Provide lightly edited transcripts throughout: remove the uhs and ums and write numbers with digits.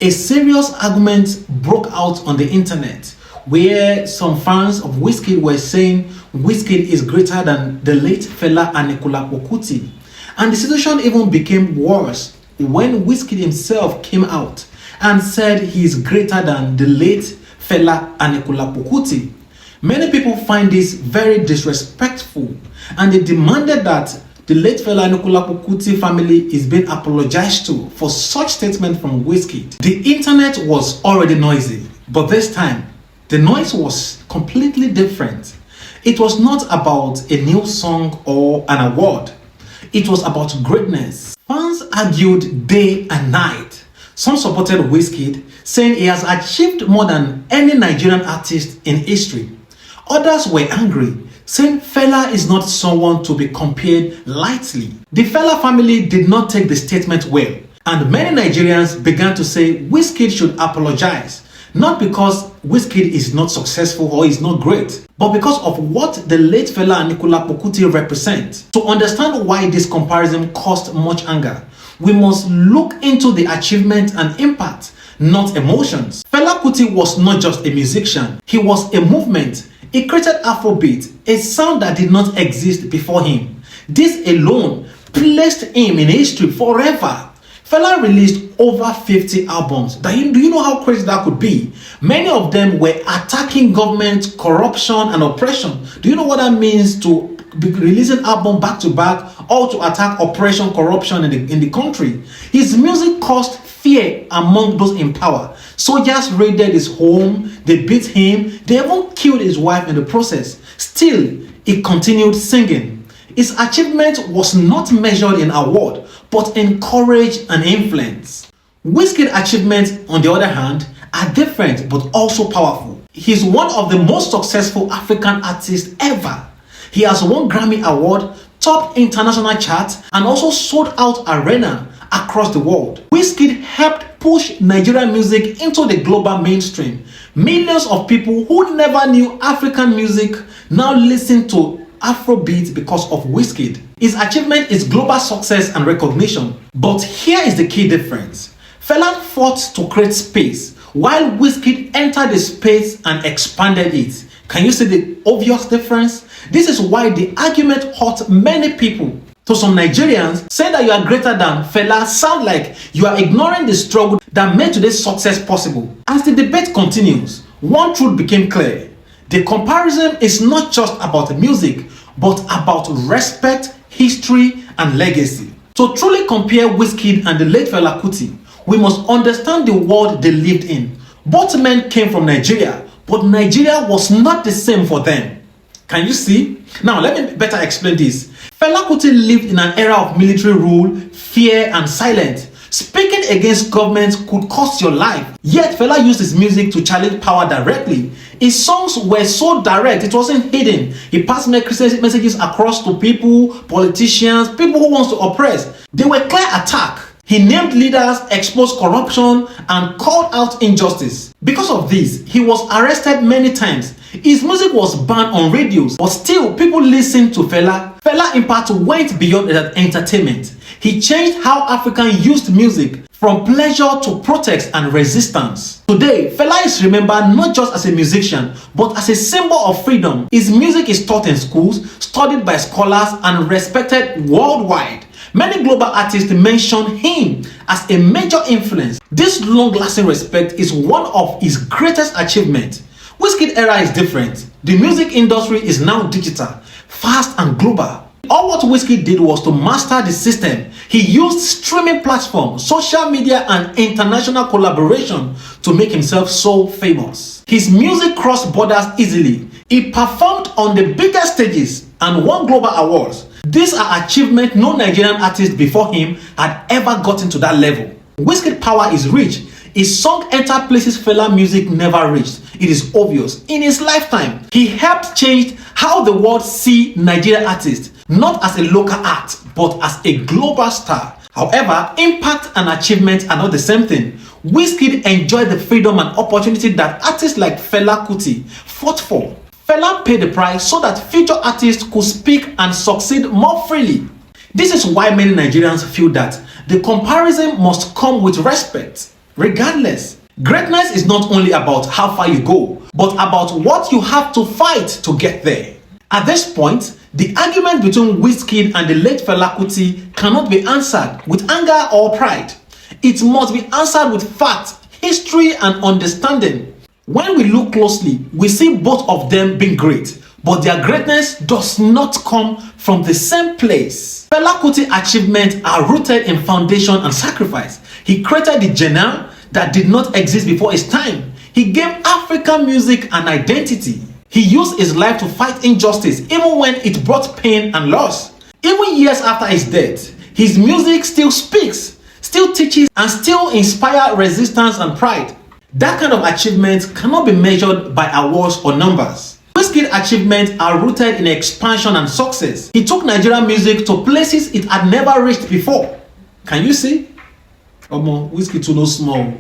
A serious argument broke out on the internet where some fans of Wizkid were saying Wizkid is greater than the late Fela Kuti. And the situation even became worse when Wizkid himself came out and said he is greater than the late Fela Kuti. Many people find this very disrespectful, and they demanded that the late Fela Kuti family is being apologized to for such statement from Wizkid. The internet was already noisy, but this time the noise was completely different. It was not about a new song or an award. It was about greatness. Fans argued day and night. Some supported Wizkid, saying he has achieved more than any Nigerian artist in history. Others were angry, saying Fela is not someone to be compared lightly. The Fela family did not take the statement well, and many Nigerians began to say Wizkid should apologize, not because Wizkid is not successful or is not great, but because of what the late Fela Kuti represents. To understand why this comparison caused much anger, we must look into the achievement and impact, not emotions. Fela Kuti was not just a musician, he was a movement. He created Afrobeat, a sound that did not exist before him. This alone placed him in history forever. Fela released over 50 albums. Do you know how crazy that could be? Many of them were attacking government, corruption, and oppression. Do you know what that means to be releasing album back to back, or to attack oppression, corruption in the country? His music caused fear among those in power. Soldiers raided his home, they beat him, they even killed his wife in the process. Still, he continued singing. His achievement was not measured in award, but in courage and influence. Wizkid's achievements, on the other hand, are different but also powerful. He's one of the most successful African artists ever. He has won Grammy Award, topped international charts, and also sold out arena across the world. Wizkid helped push Nigerian music into the global mainstream. Millions of people who never knew African music now listen to Afrobeat because of Wizkid. His achievement is global success and recognition. But here is the key difference. Fela fought to create space, while Wizkid entered the space and expanded it. Can you see the obvious difference? This is why the argument hurt many people. To some Nigerians, saying that you are greater than Fela sound like you are ignoring the struggle that made today's success possible. As the debate continues, one truth became clear. The comparison is not just about music, but about respect, history, and legacy. To truly compare Wizkid and the late Fela Kuti, we must understand the world they lived in. Both men came from Nigeria, but Nigeria was not the same for them. Can you see? Now let me better explain this. Fela Kuti lived in an era of military rule, fear, and silence. Speaking against government could cost your life. Yet Fela used his music to challenge power directly. His songs were so direct, it wasn't hidden. He passed messages across to people, politicians, people who want to oppress. They were clear attack. He named leaders, exposed corruption, and called out injustice. Because of this, he was arrested many times. His music was banned on radios, but still people listened to Fela. Fela in part went beyond that entertainment. He changed how Africans used music, from pleasure to protest and resistance. Today, Fela is remembered not just as a musician, but as a symbol of freedom. His music is taught in schools, studied by scholars, and respected worldwide. Many global artists mention him as a major influence. This long-lasting respect is one of his greatest achievements. Wizkid's era is different. The music industry is now digital, fast, and global. All what Wizkid did was to master the system. He used streaming platforms, social media, and international collaboration to make himself so famous. His music crossed borders easily. He performed on the biggest stages and won global awards. These are achievements no Nigerian artist before him had ever gotten to that level. Wizkid's power is rich. His song entered places Fela music never reached. It is obvious. In his lifetime, he helped change how the world see Nigerian artists, not as a local act, but as a global star. However, impact and achievement are not the same thing. Wizkid enjoyed the freedom and opportunity that artists like Fela Kuti fought for. Fela paid the price so that future artists could speak and succeed more freely. This is why many Nigerians feel that the comparison must come with respect. Regardless, greatness is not only about how far you go, but about what you have to fight to get there. At this point, the argument between Wizkid and the late Fela Kuti cannot be answered with anger or pride. It must be answered with fact, history, and understanding. When we look closely, we see both of them being great, but their greatness does not come from the same place. Fela Kuti's achievements are rooted in foundation and sacrifice. He created the genre that did not exist before his time. He gave African music an identity. He used his life to fight injustice even when it brought pain and loss. Even years after his death, his music still speaks, still teaches, and still inspires resistance and pride. That kind of achievement cannot be measured by awards or numbers. Wizkid's achievements are rooted in expansion and success. He took Nigerian music to places it had never reached before. Can you see? Wizkid too no small.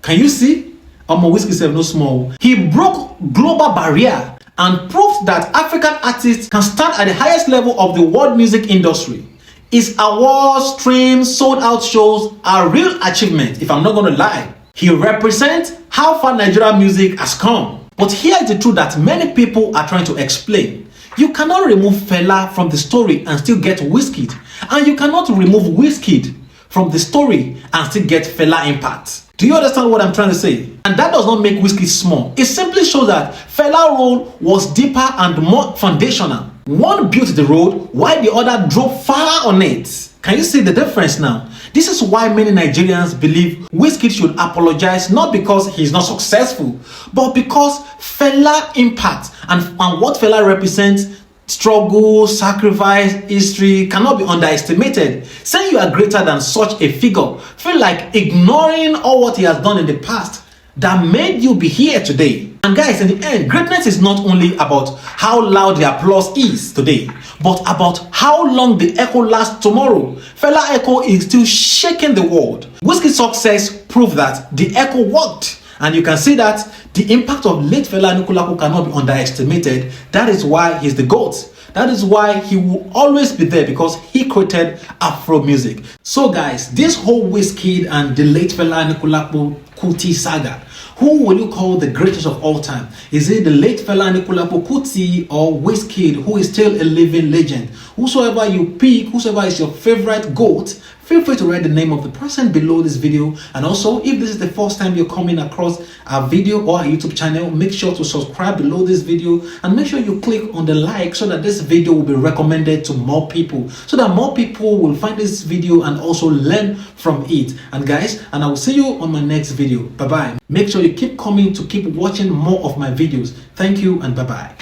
Can you see? Wizkid said no small. He broke global barrier and proved that African artists can stand at the highest level of the world music industry. His awards, streams, sold out shows are real achievements, if I'm not going to lie. He represents how far Nigerian music has come. But here is the truth that many people are trying to explain. You cannot remove Fela from the story and still get Wizkid. And you cannot remove Wizkid from the story and still get Fela impact. Do you understand what I'm trying to say? And that does not make Wizkid small. It simply shows that Fela's role was deeper and more foundational. One built the road while the other drove far on it. Can you see the difference now? This is why many Nigerians believe Wizkid should apologize, not because he's not successful, but because Fela impact and what Fela represents, struggle, sacrifice, history cannot be underestimated. Saying you are greater than such a figure feel like ignoring all what he has done in the past that made you be here today. And guys, in the end, greatness is not only about how loud the applause is today, but about how long the echo lasts tomorrow. Fela echo is still shaking the world. Wizkid's success proved that the echo worked. And you can see that the impact of late Fela Anikulapo cannot be underestimated. That is why he's the GOAT. That is why he will always be there, because he created Afro music. So guys, this whole Wizkid and the late Fela Anikulapo Kuti saga, who will you call the greatest of all time? Is it the late Fela Anikulapo Kuti or Wizkid, who is still a living legend? Whosoever you pick, whosoever is your favorite GOAT, feel free to write the name of the person below this video. And also, if this is the first time you're coming across our video or our YouTube channel, make sure to subscribe below this video and make sure you click on the like so that this video will be recommended to more people, so that more people will find this video and also learn from it. And guys, and I will see you on my next video. Bye bye. Make sure you keep coming to keep watching more of my videos. Thank you and bye bye.